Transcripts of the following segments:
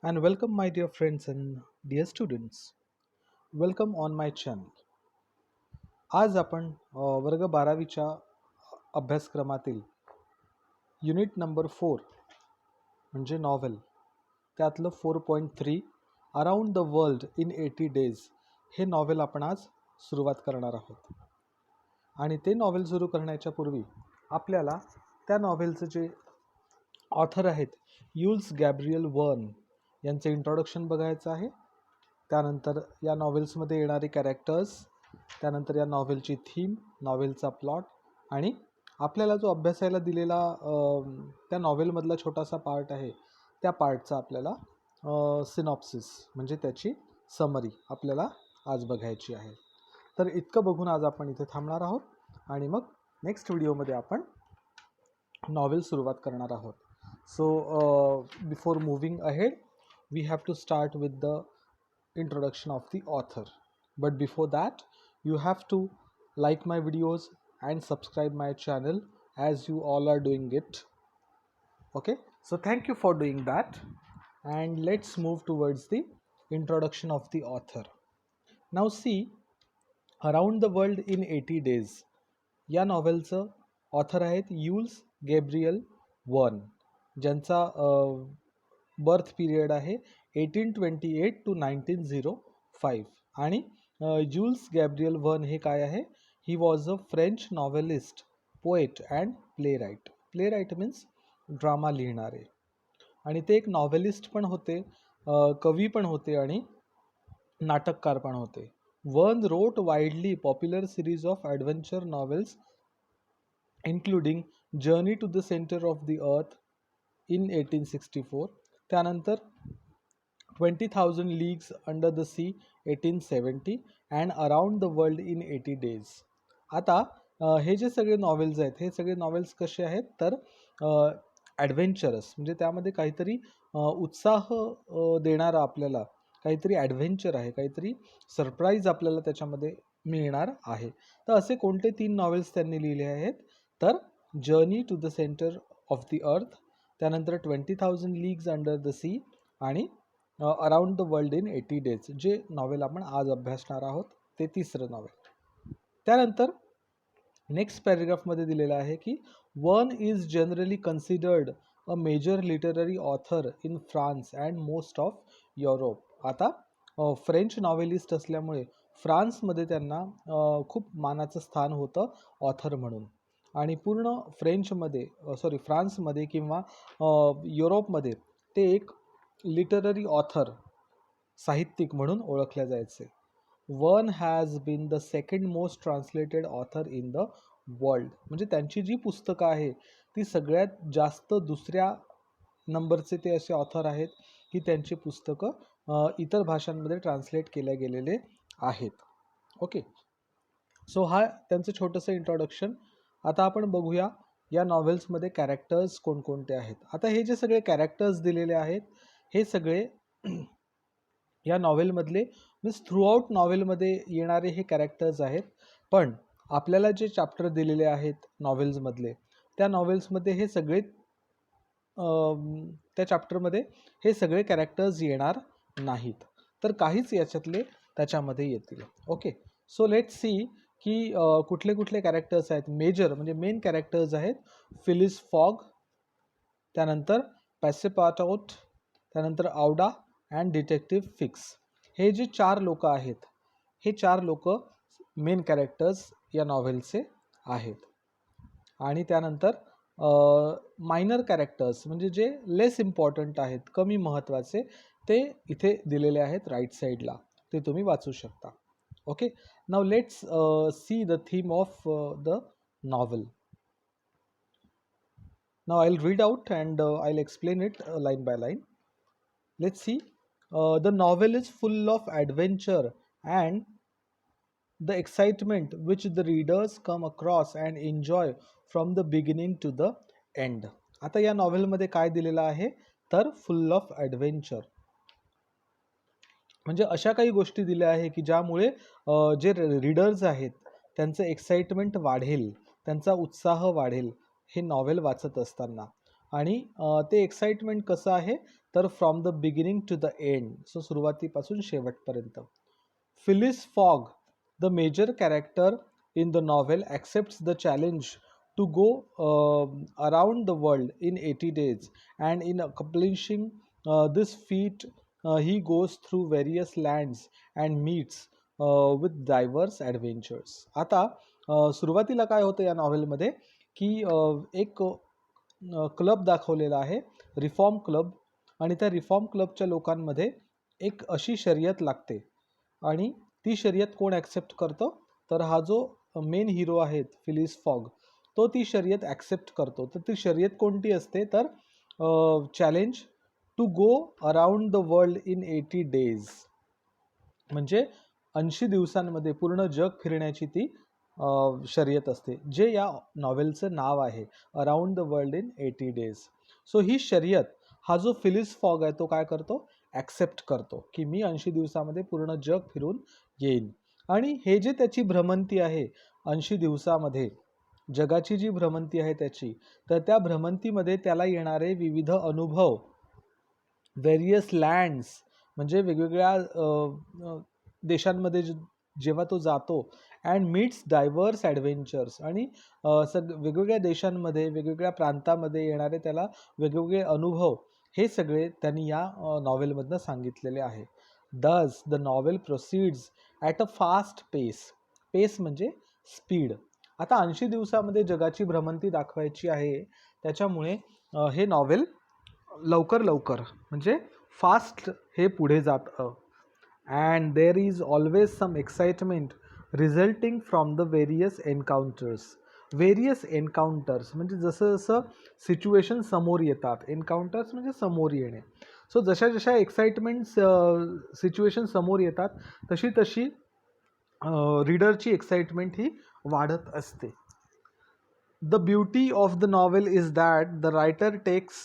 And welcome, my dear friends and dear students. Welcome on my channel. आज आपण वर्ग 12वीच्या अभ्यासक्रमातील युनिट नंबर 4 म्हणजे नॉव्हेल त्यातलं 4.3 around the world in 80 days हे नॉव्हेल आपण आज सुरुवात करणार आहोत. आणि ते नॉव्हेल सुरू करण्याच्या पूर्वी आपल्याला त्या नॉव्हेलचे जे ऑथर आहेत युल्स गॅब्रियल वर्न यांचे इंट्रोडक्शन बघायचं आहे. त्यानंतर या नॉव्हेल्समध्ये येणारे कॅरेक्टर्स, त्यानंतर या नॉव्हेलची थीम, नॉव्हेलचा प्लॉट आणि आपल्याला जो अभ्यासायला दिलेला त्या नॉव्हेलमधला छोटासा पार्ट आहे त्या पार्टचा आपल्याला सिनॉप्सिस म्हणजे त्याची समरी आपल्याला आज बघायची आहे. तर इतकं बघून आज आपण इथे थांबणार आहोत आणि मग नेक्स्ट व्हिडिओमध्ये आपण नॉव्हेल सुरुवात करणार आहोत. So before moving ahead we have to start with the introduction of the author, but before that you have to like my videos and subscribe my channel as you all are doing it. Okay, so thank you for doing that, and let's move towards the introduction of the author. Now see, around the world in 80 days या नॉव्हेलचं author आहेत युल्स Gabriel वर्न, ज्यांचा birth period आहे 1828 to 1905. आणि Joule's Gabriel वर्न हे काय आहे? He was a French novelist, poet and playwright. Playwright means drama लिहिणारे. आणि ते एक नॉव्हेलिस्ट पण होते, कवी पण होते आणि नाटककार पण होते. Verne wrote widely popular series of adventure novels including Journey to the Center of the Earth in 1864, त्यानंतर 20,000 Leagues Under the Sea 1870 and Around the World in 80 Days. आता हे जे सगळे नॉवेल्स आहेत हे सगळे नॉवेल्स कसे आहेत तर ॲडव्हेंचरस, म्हणजे त्यामध्ये काहीतरी उत्साह देणारा आपल्याला काहीतरी ॲडव्हेंचर आहे, काहीतरी सरप्राईज आपल्याला त्याच्यामध्ये मिळणार आहे. तर असे कोणते 3 नॉवेल्स त्यांनी लिहिले आहेत तर journey to the centre of the earth, त्यानंतर 20,000 लीग्स अंडर द सी आणि around the world in 80 days, जे नॉवेल आपण आज अभ्यासणार आहोत ते 3रं नॉवेल. त्यानंतर नेक्स्ट पॅरेग्राफमध्ये दिलेलं आहे की Verne is generally considered a major literary author in France and most of Europe. आता फ्रेंच नॉव्हेलिस्ट असल्यामुळे फ्रान्समध्ये त्यांना खूप मानाचं स्थान होतं ऑथर म्हणून, आणि पूर्ण फ्रान्समध्ये किंवा युरोपमध्ये ते एक लिटररी ऑथर, साहित्यिक म्हणून ओळखले जायचे. Verne has been the second most translated author in the world, म्हणजे त्यांची जी पुस्तकं आहे ती सगळ्यात जास्त दुसऱ्या नंबरचे ते असे ऑथर आहेत की त्यांची पुस्तकं इतर भाषांमध्ये ट्रान्सलेट केल्या गेलेले आहेत. ओके, सो हा त्यांचं छोटंसं इंट्रोडक्शन. आता आपण बघूया या नॉव्हेल्समध्ये कॅरेक्टर्स कोणकोणते आहेत. आता हे जे सगळे कॅरेक्टर्स दिलेले आहेत हे सगळे या नॉव्हेलमधले मीन्स थ्रूआउट नॉव्हेलमध्ये येणारे हे कॅरेक्टर्स आहेत. पण आपल्याला जे चॅप्टर दिलेले आहेत नॉव्हेल्समधले त्या नॉव्हेल्समध्ये हे सगळे त्या चॅप्टरमध्ये हे सगळे कॅरेक्टर्स येणार नाहीत, तर काहीच याच्यातले त्याच्यामध्ये येतील. ओके, सो लेट्स सी की कुठले कुठले कॅरेक्टर्स आहेत. मेजर म्हणजे मेन कॅरेक्टर्स आहेत फिलिस फॉग, त्यानंतर पॅसेपाटोट, त्यानंतर औडा अँड डिटेक्टिव्ह फिक्स. हे जे 4 लोक आहेत हे 4 लोक मेन कॅरेक्टर्स या नॉव्हेलचे आहेत. आणि त्यानंतर मायनर कॅरेक्टर्स म्हणजे जे लेस इम्पॉर्टंट आहेत, कमी महत्त्वाचे, ते इथे दिलेले आहेत राईट साईडला, ते तुम्ही वाचू शकता. Okay, now let's see the theme of the novel. Now I'll read out and I'll explain it line by line. Let's see. The novel is full of adventure and the excitement which the readers come across and enjoy from the beginning to the end. आता या नॉव्हेलमध्ये काय दिलेलं आहे तर फुल of adventure, म्हणजे अशा काही गोष्टी दिल्या आहे की ज्यामुळे जे रीडर्स आहेत त्यांचं एक्साइटमेंट वाढेल, त्यांचा उत्साह वाढेल हे नॉव्हेल वाचत असताना. आणि ते एक्साइटमेंट कसं आहे तर from the beginning to the end, so सुरुवातीपासून शेवटपर्यंत. Phileas Fogg, the major character in the novel, accepts the challenge to go around the world in 80 days, and in accomplishing this feat, he goes through various lands and meets with diverse adventures. आता सुरुवातीला काय होतं या नॉव्हेलमध्ये की एक club दाखवलेला आहे, reform club. आणि त्या रिफॉर्म क्लबच्या लोकांमध्ये एक अशी शर्यत लागते, आणि ती शर्यत कोण ॲक्सेप्ट करतो, तर हा जो मेन हिरो आहे फिलिस फॉग, तो ती शर्यत ॲक्सेप्ट करतो. तर ती शर्यत कोणती असते, तर challenge to go around the world in 80 days, म्हणजे 80 दिवसांमध्ये पूर्ण जग फिरण्याची ती शर्यत असते, जे या नॉवेलचं नाव आहे, around the world in 80 days. So ही शर्यत हा जो फिलिस फॉग आहे तो काय करतो, ॲक्सेप्ट करतो की मी 80 दिवसामध्ये पूर्ण जग फिरून येईन. आणि हे जे त्याची भ्रमंती आहे 80 दिवसामध्ये, जगाची जी भ्रमंती आहे त्याची, तर त्या भ्रमंतीमध्ये त्याला येणारे विविध अनुभव, व्हेरियस लँड्स, म्हणजे वेगवेगळ्या देशांमध्ये जेव्हा तो जातो, अँड मीट्स डायव्हर्स ॲडव्हेंचर्स, आणि वेगवेगळ्या देशांमध्ये वेगवेगळ्या प्रांतामध्ये येणारे त्याला वेगवेगळे अनुभव, हे सगळे त्यांनी या नॉवेलमधनं सांगितलेले आहे. Thus the novel proceeds at a fast pace. Pace म्हणजे स्पीड. आता 80 दिवसामध्ये जगाची भ्रमंती दाखवायची आहे, त्याच्यामुळे हे नॉवेल लवकर लवकर म्हणजे फास्ट हे पुढे जातं. And there is always some excitement resulting from the various encounters. Various encounters म्हणजे जसं जसं सिच्युएशन समोर येतात, एन्काउंटर्स म्हणजे समोर येणे. सो जशा जशा एक्साइटमेंट्स सिच्युएशन समोर येतात, तशी तशी रीडरची एक्साइटमेंट ही वाढत असते. The beauty of the novel is that the writer takes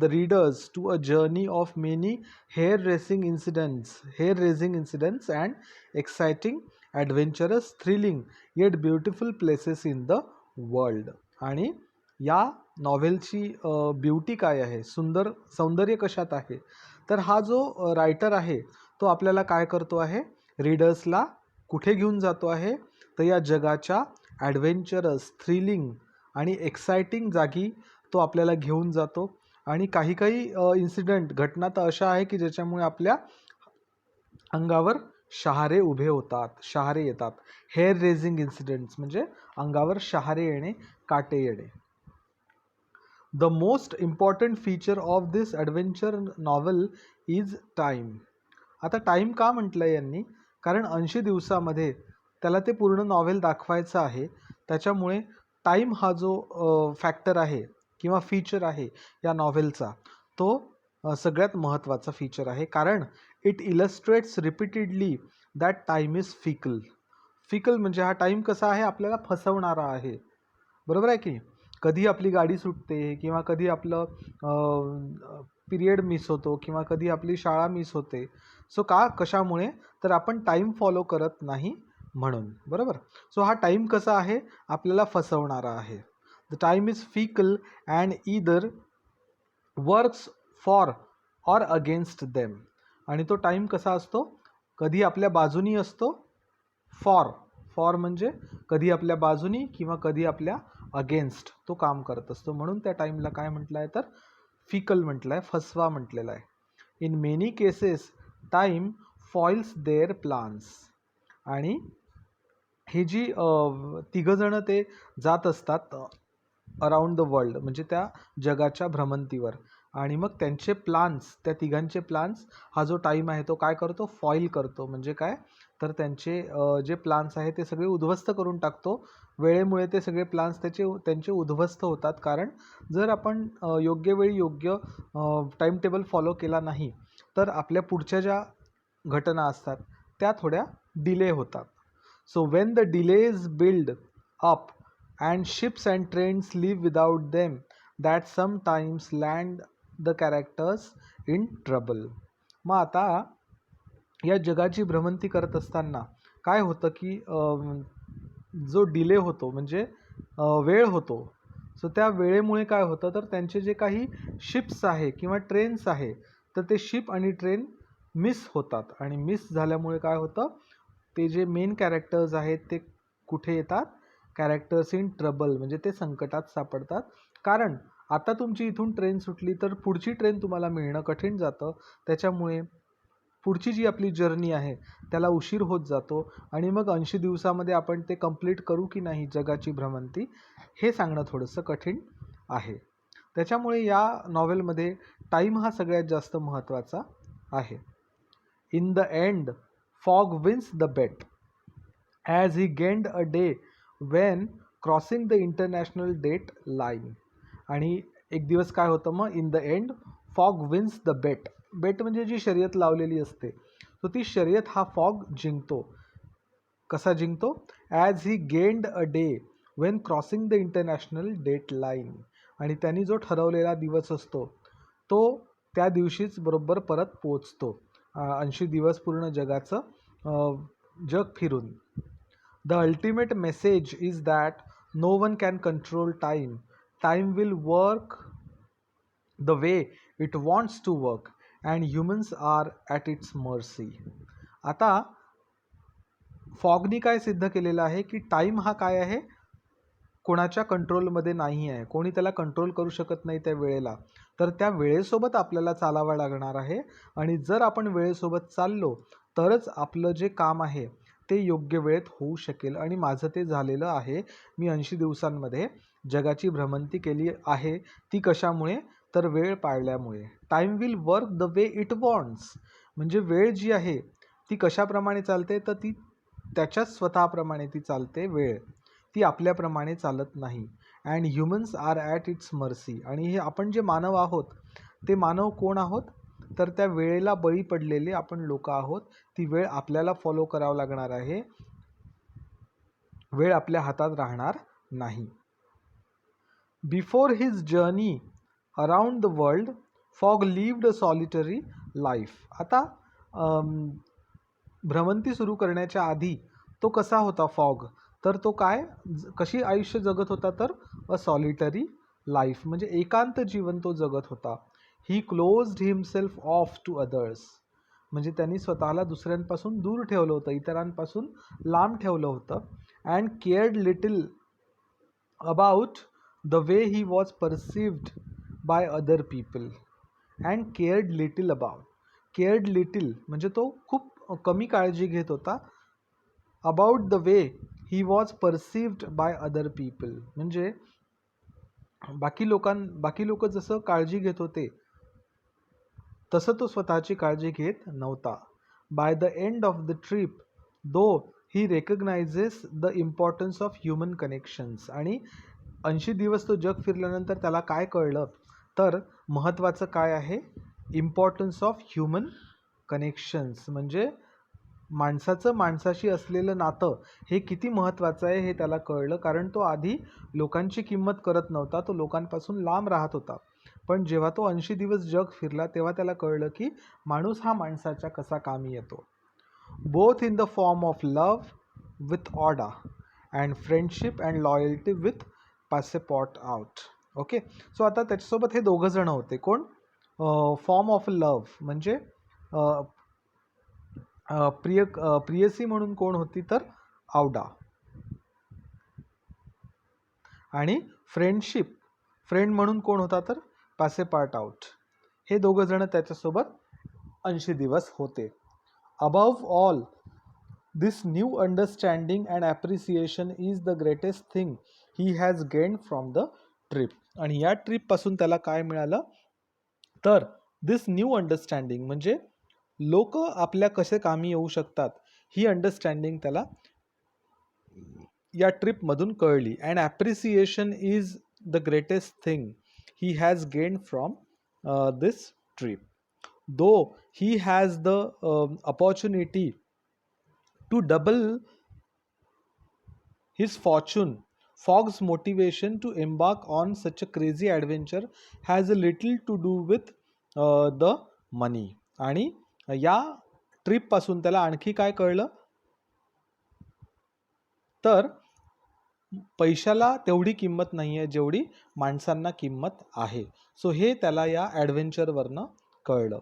the readers to a journey of many hair-raising incidents and exciting, adventurous, thrilling, yet beautiful places in the world. आणि या नॉव्हेलची beauty काय आहे, सौंदर्य कशात आहे, तर हा जो रायटर आहे तो आपल्याला काय करतो आहे, रीडर्सला कुठे घेऊन जातो आहे, तर या जगाच्या ॲडव्हेंचरस, थ्रिलिंग आणि एक्साइटिंग जागी तो आपल्याला घेऊन जातो. आणि काही काही इन्सिडेंट, घटना तर अशा आहे की ज्याच्यामुळे आपल्या अंगावर शहारे उभे होतात, शहारे येतात. हेअर रेझिंग इन्सिडेंट्स म्हणजे अंगावर शहारे येणे, काटे येणे. The most important feature of this adventure novel is time. आता टाईम का म्हटलं यांनी, कारण 80 दिवसामध्ये त्याला ते पूर्ण नॉव्हेल दाखवायचं आहे, त्याच्यामुळे टाईम हा जो फॅक्टर आहे किंवा फीचर आहे या नॉव्हेलचा, तो सगळ्यात महत्त्वाचा फीचर आहे. कारण it illustrates repeatedly that time is fickle. Fickle म्हणजे हा टाईम कसा आहे, आपल्याला फसवणारा आहे, बरोबर आहे की. कधी आपली गाडी सुटते, किंवा कधी आपलं पिरियड मिस होतो, किंवा कधी आपली शाळा मिस होते. सो कशामुळे, तर आपण टाईम फॉलो करत नाही म्हणून, बरोबर. सो हा टाईम कसा आहे, आपल्याला फसवणारा आहे. The time is fickle and either works for or against them. आणि तो टाईम कसा असतो, कधी आपल्या बाजूनी असतो, फॉर म्हणजे कधी आपल्या बाजूनी किंवा कधी आपल्या अगेन्स्ट तो काम करत असतो. म्हणून त्या टाईमला काय म्हटलं आहे, तर फिकल म्हटलं आहे, फसवा म्हटलेला आहे. In many cases time foils their plans. आणि हे जी तिघंजणं ते जात असतात अराउंड द वर्ल्ड, म्हणजे त्या जगाच्या भ्रमंतीवर, आणि मग त्यांचे प्लान्स, त्या तिघांचे प्लान्स हा जो टाईम आहे तो काय करतो, फॉईल करतो. म्हणजे काय, तर त्यांचे जे प्लान्स आहे ते सगळे उद्ध्वस्त करून टाकतो. वेळेमुळे ते सगळे प्लान्स त्यांचे उद्ध्वस्त होतात. कारण जर आपण योग्य वेळी योग्य टाईम टेबल फॉलो केला नाही, तर आपल्या पुढच्या ज्या घटना असतात त्या थोड्या डिले होतात. So when the delays build up and ships and trains leave without them, that sometimes land the characters in trouble. मग आता या जगाची भ्रमंती करत असताना काय होतं की जो डिले होतो म्हणजे वेळ होतो. सो त्या वेळेमुळे काय होतं, तर त्यांचे जे काही शिप्स आहे किंवा ट्रेन्स आहे तर ते शिप आणि ट्रेन मिस होतात आणि मिस झाल्यामुळे काय होतं, ते जे मेन कॅरेक्टर्स आहेत ते कुठे येतात, कॅरेक्टर्स इन ट्रबल, म्हणजे ते संकटात सापडतात. कारण आता तुमची इथून ट्रेन सुटली तर पुढची ट्रेन तुम्हाला मिळणं कठीण जातं. त्याच्यामुळे पुढची जी आपली जर्नी आहे त्याला उशीर होत जातो आणि मग 80 दिवसामध्ये आपण ते कंप्लीट करू की नाही जगाची भ्रमंती, हे सांगणं थोडंसं कठीण आहे. त्याच्यामुळे या नॉव्हेलमध्ये टाईम हा सगळ्यात जास्त महत्त्वाचा आहे. In the end Fogg wins the bet as he gained a day when crossing the international date line. आणि एक दिवस काय होतं मग, in the end Fogg wins the bet. Bet म्हणजे जी शर्यत लावलेली असते, तो ती शर्यत हा फॉग जिंकतो. कसा जिंकतो? As he gained a day when crossing the international date line. आणि त्यांनी जो ठरवलेला दिवस असतो तो त्या दिवशीच बरोबर परत पोचतो, 80 दिवस पूर्ण जगाचं जग फिरून. The ultimate message is that no one can control time. Time will work the way it wants to work and humans are at its mercy. आता फॉगनी काय सिद्ध केलेलं आहे की टाईम हा काय आहे, कोणाच्या कंट्रोलमध्ये नाही आहे. कोणी त्याला कंट्रोल करू शकत नाही त्या वेळेला. तर त्या वेळेसोबत आपल्याला चालावं लागणार आहे आणि जर आपण वेळेसोबत चाललो तरच आपलं जे काम आहे ते योग्य वेळेत होऊ शकेल. आणि माझं ते झालेलं आहे. मी 80 दिवसांमध्ये जगाची भ्रमंती केली आहे. ती कशामुळे? तर वेळ पाळल्यामुळे. Time will work the way it wants. म्हणजे वेळ जी आहे ती कशाप्रमाणे चालते, तर ती त्याच्याच स्वतःप्रमाणे ती चालते वेळ. ती आपल्याप्रमाणे चालत नाही. And humans are at its mercy. आणि हे आपण जे मानव आहोत ते मानव कोण आहोत, तर त्या वेळेला बळी पडलेले आपण लोक आहोत. ती वेळ आपल्याला फॉलो करावं लागणार आहे. वेळ आपल्या हातात राहणार नाही. Before his journey around the world fog lived a solitary life. आता भ्रमंती सुरू करण्याच्या आधी तो कसा होता फॉग, तर तो काय कशी आयुष्य जगत होता, तर अ सॉलिटरी लाईफ म्हणजे एकांत जीवन तो जगत होता. He closed himself off to others. म्हणजे त्यांनी स्वतःला दुसऱ्यांपासून दूर ठेवलं होतं, इतरांपासून लांब ठेवलं होतं. And cared little about the way he was perceived by other people. And cared little about. Cared little म्हणजे तो खूप कमी काळजी घेत होता. About the way he was perceived by other people म्हणजे बाकी लोक जसं काळजी घेत होते तसं तो स्वतःची काळजी घेत नव्हता. By the end of the trip though he recognises the importance of human connections. आणि 80 दिवस तो जग फिरल्यानंतर त्याला काय कळलं, तर महत्त्वाचं काय आहे, इम्पॉर्टन्स ऑफ ह्युमन कनेक्शन्स. म्हणजे माणसाचं माणसाशी असलेलं नातं हे किती महत्त्वाचं आहे हे त्याला कळलं. कारण तो आधी लोकांची किंमत करत नव्हता, तो लोकांपासून लांब राहत होता. पण जेव्हा तो 80 दिवस जग फिरला तेव्हा त्याला कळलं की माणूस हा माणसाच्या कसा कामी येतो. Both in the form of love with Aouda and friendship and loyalty with Passepartout. Okay, so आता त्याच्यासोबत हे दोघं जण होते. कोण? फॉर्म ऑफ लव्ह म्हणजे प्रियसी म्हणून कोण होती, तर आवडा. आणि फ्रेंडशिप, फ्रेंड म्हणून कोण होता, तर पॅसेपार्ट आउट. हे दोघं जण त्याच्यासोबत 80 दिवस होते. Above all this new understanding and appreciation is the greatest thing he has gained from the trip. आणि या ट्रिपपासून त्याला काय मिळालं, तर दिस न्यू अंडरस्टँडिंग म्हणजे लोक आपल्या कसे कामी येऊ शकतात, ही अंडरस्टँडिंग त्याला या ट्रिपमधून कळली. And appreciation is the greatest thing he has gained from this trip. Though he has the opportunity to double his fortune, Fogg's motivation to embark on such a crazy adventure has a little to do with the money. आणि या ट्रिपपासून त्याला आणखी काय कळलं, तर पैशाला तेवढी किंमत नाही आहे जेवढी माणसांना किंमत आहे. सो हे त्याला या ॲडव्हेंचरवरनं कळलं.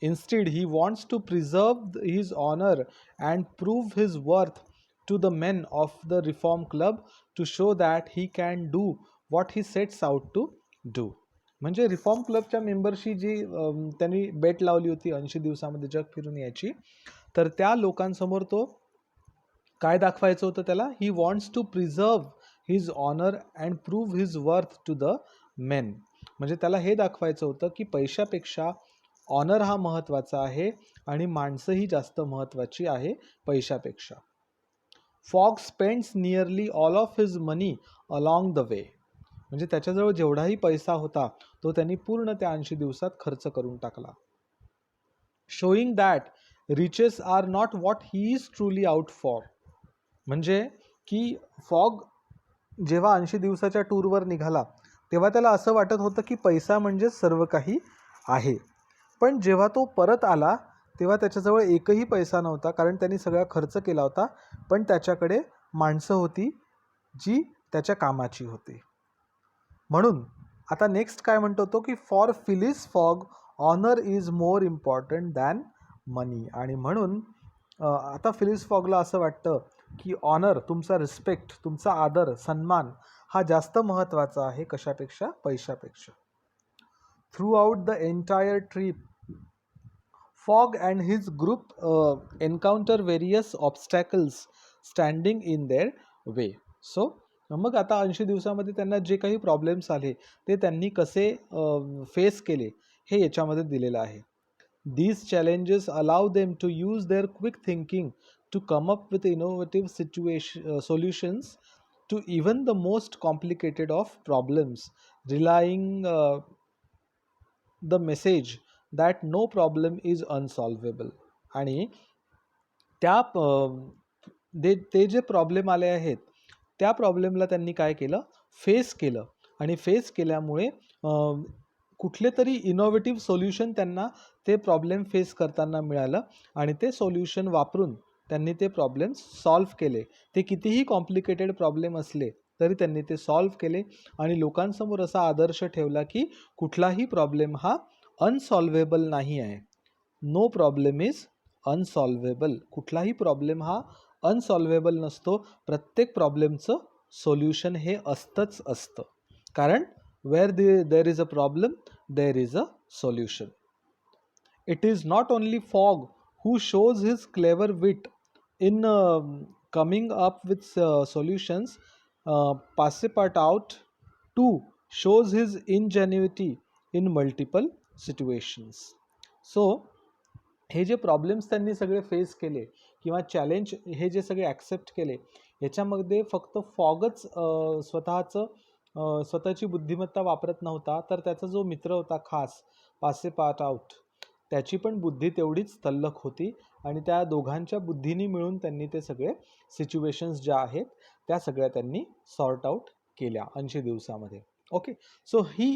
Instead, he wants to preserve his honor and prove his worth to the men of the Reform Club to show that he can do what he sets out to do. म्हणजे reform क्लबच्या मेंबरशी जी त्यांनी बेट लावली होती 80 दिवसामध्ये जग फिरून याची, तर त्या लोकांसमोर तो काय दाखवायचं होतं त्याला? He wants to preserve his honour and prove his worth to the men. म्हणजे त्याला हे दाखवायचं होतं की पैशापेक्षा ऑनर हा महत्त्वाचा आहे आणि माणसंही जास्त महत्त्वाची आहे पैशापेक्षा. Fog spends nearly all of his money along the way. म्हणजे त्याच्याजवळ जेवढाही पैसा होता तो त्यांनी पूर्ण त्या 80 दिवसात खर्च करून टाकला. Showing that riches are not what he is truly out for. म्हणजे की फॉग जेव्हा 80 दिवसाच्या टूरवर निघाला तेव्हा त्याला असं वाटत होतं की पैसा म्हणजे सर्व काही आहे. पण जेव्हा तो परत आला तेव्हा त्याच्याजवळ एकही पैसा नव्हता, कारण त्यांनी सगळा खर्च केला होता. पण त्याच्याकडे माणसं होती जी त्याच्या कामाची होती. म्हणून आता नेक्स्ट काय म्हणतो तो की for Phileas Fogg honour is more important than money. आणि म्हणून आता फिलिस फॉगला असं वाटतं की ऑनर, तुमचा रिस्पेक्ट, तुमचा आदर, सन्मान हा जास्त महत्त्वाचा आहे कशापेक्षा? पैशापेक्षा. Through out the entire trip Fogg and his group encounter various obstacles standing in their way. So मग आता 80 दिवसामध्ये त्यांना जे काही प्रॉब्लेम्स आले ते त्यांनी कसे फेस केले हे याच्यामध्ये दिलेलं आहे. These challenges allow them to use their quick thinking to come up with innovative solutions to even the most complicated of problems, relying the message that no problem is unsolvable. आणि त्या ते जे problem आले आहेत त्या प्रॉब्लेमला त्यांनी काय केलं? फेस केलं. आणि फेस केल्यामुळे कुठले तरी इनोव्हेटिव्ह सोल्युशन त्यांना ते प्रॉब्लेम फेस करताना मिळालं आणि ते सोल्युशन वापरून त्यांनी ते प्रॉब्लेम्स सॉल्व्ह केले. ते कितीही कॉम्प्लिकेटेड प्रॉब्लेम असले तरी त्यांनी ते सॉल्व्ह केले आणि लोकांसमोर असा आदर्श ठेवला की कुठलाही प्रॉब्लेम हा अनसॉल्वेबल नाही आहे. No problem is unsolvable. कुठलाही प्रॉब्लेम हा अनसॉल्वेबल नसतो. प्रत्येक प्रॉब्लेमचं सोल्युशन हे असतंच असतं. कारण where there is a problem there is a solution. It is not only Fogg who shows his clever wit in coming up with solutions. Passepartout too shows his ingenuity in multiple situations. So हे जे problems त्यांनी सगळे face केले किंवा challenge हे जे सगळे accept केले याच्यामध्ये फक्त फॉगच स्वतःची बुद्धिमत्ता वापरत नव्हता, तर त्याचा जो मित्र होता खास पासेपार्टाउट त्याची पण बुद्धी तेवढीच तल्लख होती आणि त्या दोघांच्या बुद्धीनी मिळून त्यांनी ते सगळे सिच्युएशन्स ज्या आहेत त्या सगळ्या त्यांनी सॉर्ट आउट केल्या 80 दिवसामध्ये. ओके, सो ही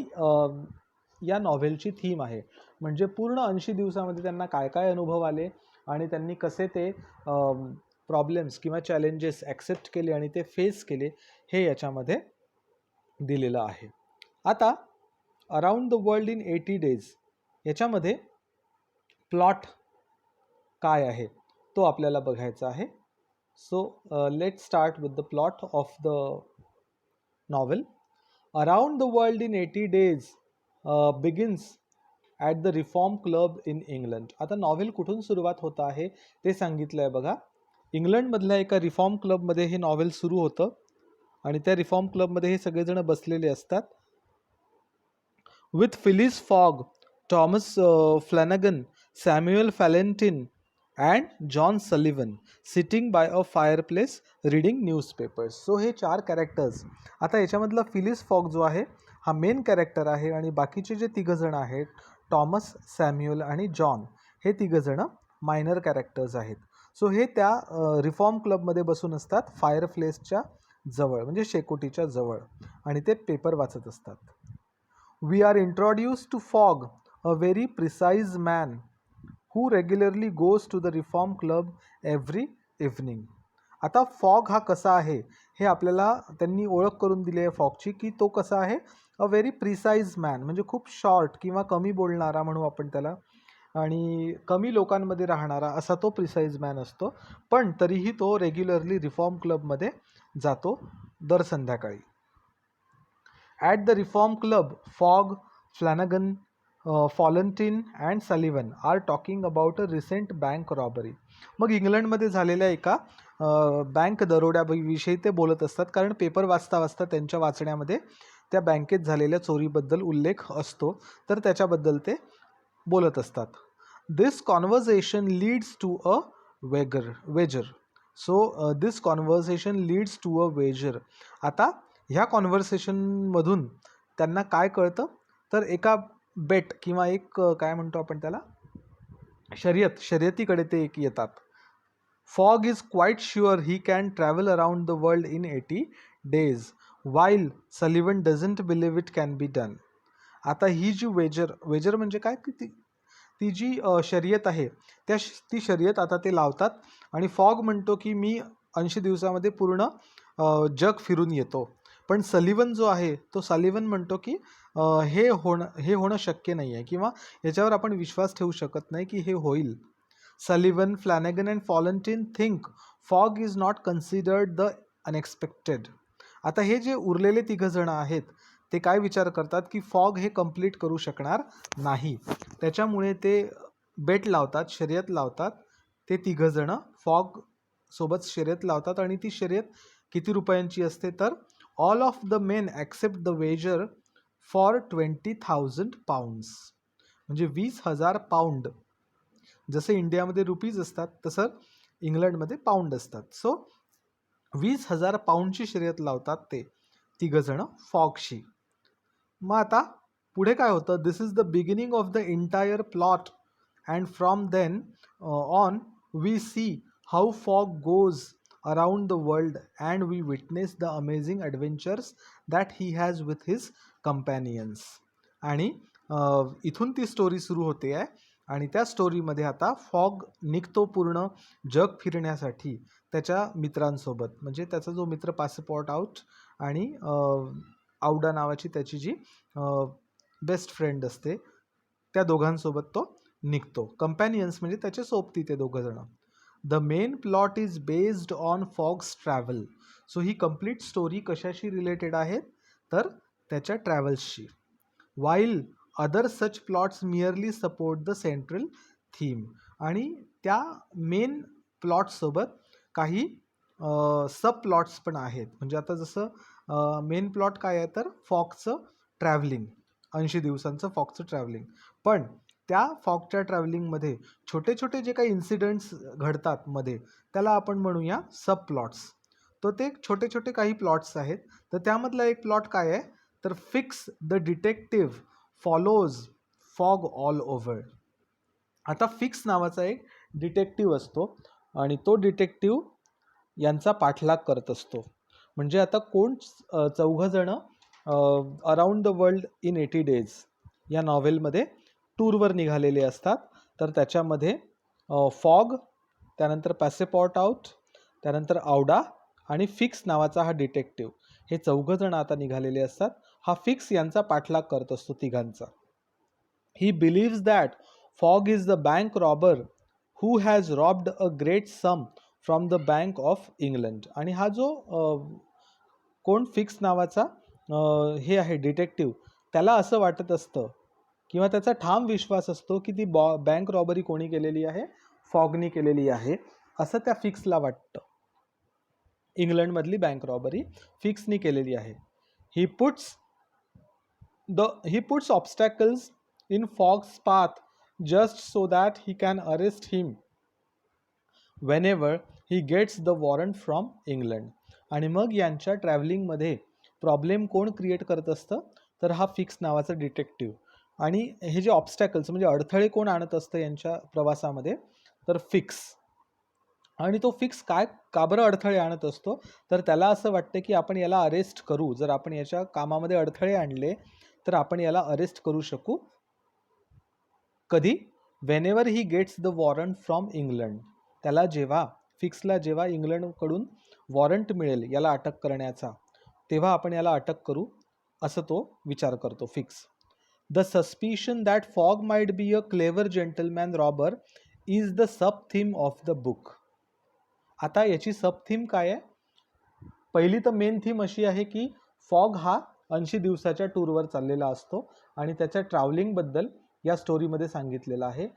या नॉव्हेलची थीम आहे. म्हणजे पूर्ण 80 दिवसामध्ये त्यांना काय काय अनुभव आले आणि त्यांनी कसे ते प्रॉब्लेम्स किंवा चॅलेंजेस ॲक्सेप्ट केले आणि ते फेस केले हे याच्यामध्ये दिलेलं आहे. आता around the world in 80 days याच्यामध्ये प्लॉट काय आहे तो आपल्याला बघायचा आहे. So let start with the plot of the novel. Around the world in 80 days begins at the Reform club in England. आता नॉव्हेल कुठून सुरुवात होत आहे ते सांगितलं आहे बघा. इंग्लंडमधल्या एका रिफॉर्म क्लबमध्ये हे नॉव्हेल सुरू होतं आणि त्या रिफॉर्म क्लबमध्ये हे सगळेजण बसलेले असतात. With Phileas Fogg, Thomas Flanagan, Samuel Fallentin and John Sullivan sitting by a fireplace reading newspapers. So हे 4 कॅरेक्टर्स. आता याच्यामधला फिलिस फॉग जो आहे हा मेन कॅरेक्टर आहे आणि बाकीचे जे तिघंजणं आहेत टॉमस, सॅम्युएल आणि जॉन हे तिघंजणं मायनर कॅरेक्टर्स आहेत. सो हे त्या रिफॉर्म क्लबमध्ये बसून असतात फायरप्लेसच्या जवळ, म्हणजे शेकोटीच्या जवळ, आणि ते पेपर वाचत असतात. We are introduced to Fogg, a very precise man who regularly goes to the reform club every evening. आता फॉग हा कसा आहे हे आपल्याला त्यांनी ओळख करून दिली आहे फॉगची, की तो कसा आहे? अ व्हेरी प्रिसाइज मॅन, म्हणजे खूप शॉर्ट किंवा कमी बोलणारा म्हणू आपण त्याला, आणि कमी लोकांमध्ये राहणारा असा तो प्रिसाईज मॅन असतो, पण तरीही तो रेग्युलरली रिफॉर्म क्लबमध्ये जातो दर संध्याकाळी. At the Reform Club, Fogg, Flanagan, Fallentin and Sullivan are talking about a recent bank robbery. मग इंग्लंडमध्ये झालेल्या एका बँक दरोड्याविषयी ते बोलत असतात, कारण पेपर वाचता वाचता त्यांच्या वाचण्यामध्ये त्या बँकेत झालेल्या चोरीबद्दल उल्लेख असतो, तर त्याच्याबद्दल ते बोलत असतात. This conversation leads to a wager. So this conversation leads to a wager. आता ह्या कॉन्व्हर्सेशनमधून त्यांना काय कळतं, तर एका बेट किंवा एक काय म्हणतो आपण त्याला, शर्यतीकडे ते एक येतात. Fogg is quite sure he can travel around the world in 80 days, while Sullivan doesn't believe it can be done. आता ही जी वेजर म्हणजे काय, की ती जी शर्यत आहे, ती शर्यत आता ते लावतात आणि फॉग म्हणतो की मी 80 दिवसामध्ये पूर्ण जग फिरून येतो. पण सलिव्हन जो आहे, तो सलिव्हन म्हणतो की हे होणं शक्य नाही आहे, किंवा याच्यावर आपण विश्वास ठेवू शकत नाही की हे होईल. Sullivan, Flanagan and Fallentin think Fogg is not considered the unexpected. आता हे जे उरलेले तिघंजणं आहेत, ते काय विचार करतात की फॉग हे कंप्लीट करू शकणार नाही. त्याच्यामुळे ते बेट लावतात, शर्यत लावतात. ते तिघंजणं फॉग सोबत शर्यत लावतात आणि ती शर्यत किती रुपयांची असते, तर all of the men accept the wager for 20,000 pounds. म्हणजे 20,000 पाऊंड. जसे इंडियामध्ये रुपीज असतात, तसं इंग्लंडमध्ये पाऊंड असतात. सो 20,000 पाऊंडची शर्यत लावतात ते तिघंजणं फॉगशी. मग आता पुढे काय होतं, this is the beginning of the entire plot and from then on we see how Fogg goes around the world and we witness the amazing adventures that he has with his companions. आणि इथून ती story सुरू होते आहे आणि त्या स्टोरीमध्ये आता फॉग निघतो पूर्ण जग फिरण्यासाठी त्याच्या मित्रांसोबत. म्हणजे त्याचा जो मित्र पासपोर्ट आउट आणि आउडा नावाची त्याची जी बेस्ट फ्रेंड असते, त्या दोघांसोबत तो निघतो. कंपॅनियन्स म्हणजे त्याचे सोबती ते दोघंजणं. The main plot is based on Fogg's travel. So ही कंप्लीट स्टोरी कशाशी रिलेटेड आहे, तर त्याच्या ट्रॅव्हल्सशी. While other such plots merely support the central theme. आणि त्या मेन प्लॉटसोबत काही सब प्लॉट्स पण आहेत. म्हणजे आता जसं मेन प्लॉट काय आहे, तर फॉगचं ट्रॅव्हलिंग, 80 दिवसांचं फॉगचं ट्रॅव्हलिंग. पण त्या फॉगच्या ट्रॅव्हलिंगमध्ये छोटे छोटे जे काही इन्सिडेंट्स घडतात मध्ये, त्याला आपण म्हणूया सब प्लॉट्स. तर ते छोटे छोटे काही प्लॉट्स आहेत. तर त्यामधला एक प्लॉट काय आहे, तर fix the detective follows fog all over. आता फिक्स नावाचा एक डिटेक्टिव्ह असतो आणि तो डिटेक्टिव्ह यांचा पाठलाग करत असतो. म्हणजे आता कोण चौघंजणं around the world in 80 days या नॉव्हेलमध्ये टूरवर निघालेले असतात. तर त्याच्यामध्ये फॉग, त्यानंतर पॅसेपॉर्ट आउट, त्यानंतर आउडा आणि फिक्स नावाचा हा डिटेक्टिव्ह, हे चौघंजणं आता निघालेले असतात. हा फिक्स यांचा पाठलाग करत असतो तिघांचा. He believes that Fogg is the bank robber who has robbed a great sum from the Bank of England. आणि हा जो कोण फिक्स नावाचा हे आहे डिटेक्टिव्ह, त्याला असं वाटत असतं किंवा त्याचा ठाम विश्वास असतो की ती बँक रॉबरी कोणी केलेली आहे, फॉगनी केलेली आहे, असं त्या फिक्सला वाटतं. इंग्लंडमधली बँक रॉबरी फिक्सनी केलेली आहे. He puts obstacles in fogs path just so that he can arrest him whenever he gets the warrant from England. आणि मग यांच्या ट्रॅव्हलिंगमध्ये प्रॉब्लेम कोण क्रिएट करत असतं, तर हा फिक्स नावाचा डिटेक्टिव्ह. आणि हे जे ऑब्स्टॅकल्स म्हणजे अडथळे कोण आणत असतं यांच्या प्रवासामध्ये, तर फिक्स. आणि तो फिक्स का बरं अडथळे आणत असतो, तर त्याला असं वाटतं की आपण याला अरेस्ट करू, जर आपण याच्या कामामध्ये अडथळे आणले तर आपण याला अरेस्ट करू शकू. कधी? Whenever he gets the warrant from England. त्याला फिक्सला जेव्हा इंग्लंडकडून वॉरंट मिळेल याला अटक करण्याचा, तेव्हा आपण याला अटक करू, असं तो विचार करतो fix. The suspicion that Fogg might be a clever gentleman robber is the sub theme of the book. आता याची सब थीम काय आहे? पहिली तर मेन थीम अशी आहे की फॉग हा 80 दिवसाच्या टूरवर चाललेला असतो आणि त्याच्या ट्रॅव्हलिंगबद्दल या स्टोरीमध्ये सांगितलेलं आहे.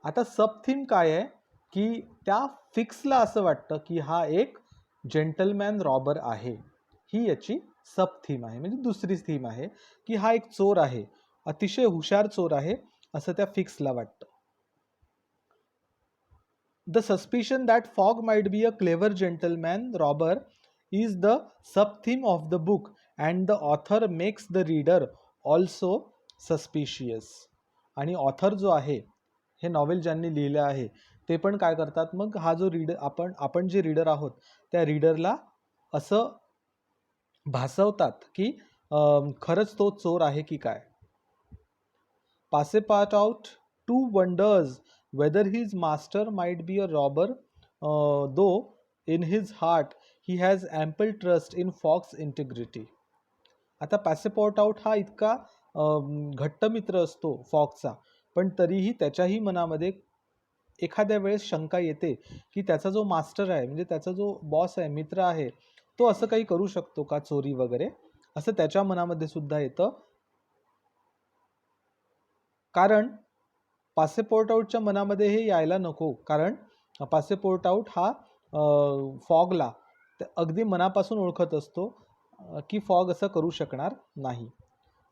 आता सब थीम काय आहे की त्या फिक्सला असं वाटतं की हा एक जेंटलमॅन रॉबर आहे. ही याची सब थीम आहे, म्हणजे दुसरी थीम आहे की हा एक चोर आहे, अतिशय हुशार चोर आहे असं त्या फिक्सला वाटतं. The suspicion that Fogg might be a clever gentleman robber is the sub-theme of the book, and the author makes the reader also suspicious. आणि ऑथर जो आहे, हे नॉवेल ज्यांनी लिहिलं आहे ते पण काय करतात, मग हा जो रीडर आपण जे रीडर आहोत त्या रीडरला असं भासवतात की खरंच तो चोर आहे की काय. Passepartout too wonders whether his master might be a robber, though in his heart he has ample trust in Fogg's integrity. आता पॅसेपोर्टआउट हा इतका घट्ट मित्र असतो फॉक्सचा, पण तरीही त्याच्याही मनामध्ये एखाद्या वेळेस शंका येते की त्याचा जो मास्टर आहे, म्हणजे त्याचा जो बॉस आहे, मित्र आहे, तो असं काही करू शकतो का, चोरी वगैरे, असं त्याच्या मनामध्ये सुद्धा येतं. कारण पासेपोर्टआउटच्या मनामध्ये हे यायला नको, कारण पासेपोर्टआउट हा फॉगला अगदी मनापासून ओळखत असतो की फॉग असं करू शकणार नाही.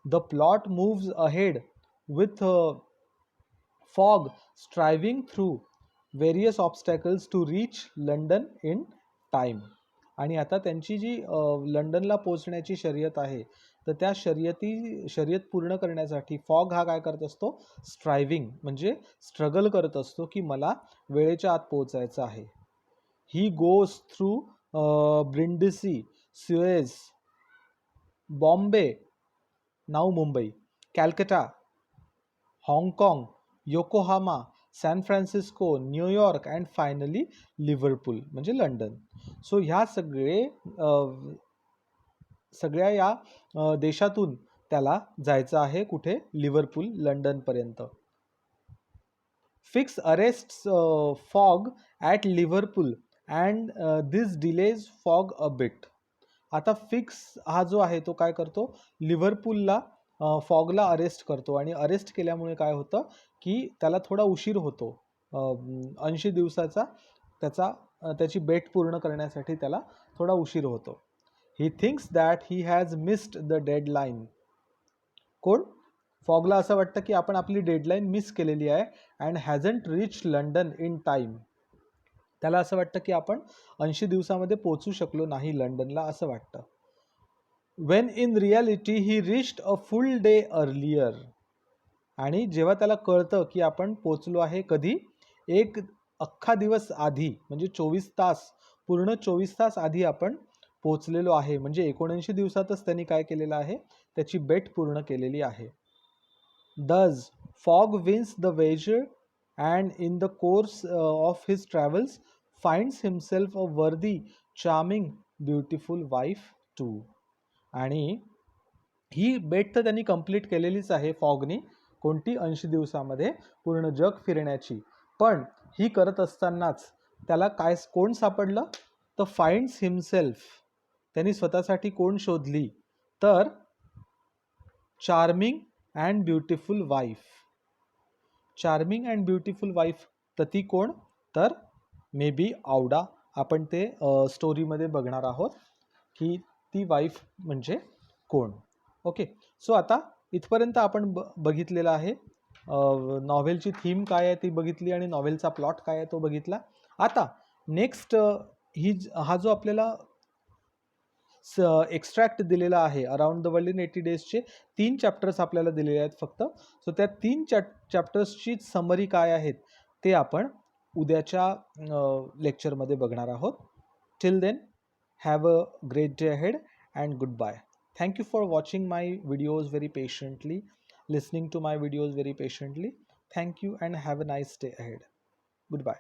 The plot moves ahead with Fogg striving through various obstacles to reach London in time. आणि आता त्यांची जी लंडनला पोहोचण्याची शर्यत आहे, तर त्या शर्यत पूर्ण करण्यासाठी फॉग हा काय करत असतो, स्ट्रायव्हिंग म्हणजे स्ट्रगल करत असतो की मला वेळेच्या आत पोहोचायचं आहे. He goes through Brindisi, Suez, Bombay, नाव मुंबई, कॅलकटा, हाँगकाँग, Yokohama, San Francisco, New York and finally Liverpool म्हणजे लंडन. सो ह्या सगळ्या या देशातून त्याला जायचं आहे कुठे, लिव्हरपूल, लंडनपर्यंत. Fix arrests Fogg at Liverpool and this delays Fogg a bit. आता फिक्स हा जो आहे तो काय करतो, लिव्हरपूलला फॉगला अरेस्ट करतो, आणि अरेस्ट केल्यामुळे काय होतं की त्याला थोडा उशीर होतो. 80 दिवसाचा त्याची बेट पूर्ण करण्यासाठी त्याला थोडा उशीर होतो. He thinks that he has missed the deadline. कोण? फॉगला असं वाटतं की आपण आपली डेडलाईन मिस केलेली आहे, and hasn't reach London in time. त्याला असं वाटतं की आपण 80 दिवसामध्ये पोहोचू शकलो नाही लंडनला, असं वाटतं. When in reality he reached a full day earlier. आणि जेव्हा त्याला कळतं की आपण पोचलो आहे कधी, एक अख्खा दिवस आधी, म्हणजे 24 तास, पूर्ण 24 तास आधी आपण पोचलेलो आहे, म्हणजे 79 दिवसातच त्यांनी काय केलेलं आहे, त्याची बेट पूर्ण केलेली आहे. Thus, Fogg wins the wager, and in the course of his travels finds himself a worthy, charming, beautiful wife too. आणि ही बेट तर त्यांनी कंप्लीट केलेलीच आहे फॉगनी, कोणती, 80 दिवसामध्ये पूर्ण जग फिरण्याची. पण ही करत असतानाच त्याला कोण सापडलं, तर फाइंड्स हिमसेल्फ, त्यांनी स्वतःसाठी कोण शोधली, तर charming and beautiful wife. Charming and beautiful wife, तर ती कोण, तर मे बी आवडा. आपण ते स्टोरीमध्ये बघणार आहोत की ती वाईफ म्हणजे कोण. ओके, सो आता इथपर्यंत आपण बघितलेलं आहे. नॉव्हेलची थीम काय आहे ती बघितली, आणि नॉव्हेलचा प्लॉट काय आहे तो बघितला. आता नेक्स्ट हा जो आपल्याला एक्स्ट्रॅक्ट दिलेला आहे, around the world in 80 डेजचे 3 chapters आपल्याला दिलेले आहेत फक्त. सो त्या 3 चॅप्टर्सची समरी काय आहेत ते आपण उद्याच्या लेक्चरमध्ये बघणार आहोत. Till then, have a great day ahead and good bye. Thank you for watching my videos very patiently, listening to my videos very patiently. Thank you and have a nice day ahead. Goodbye.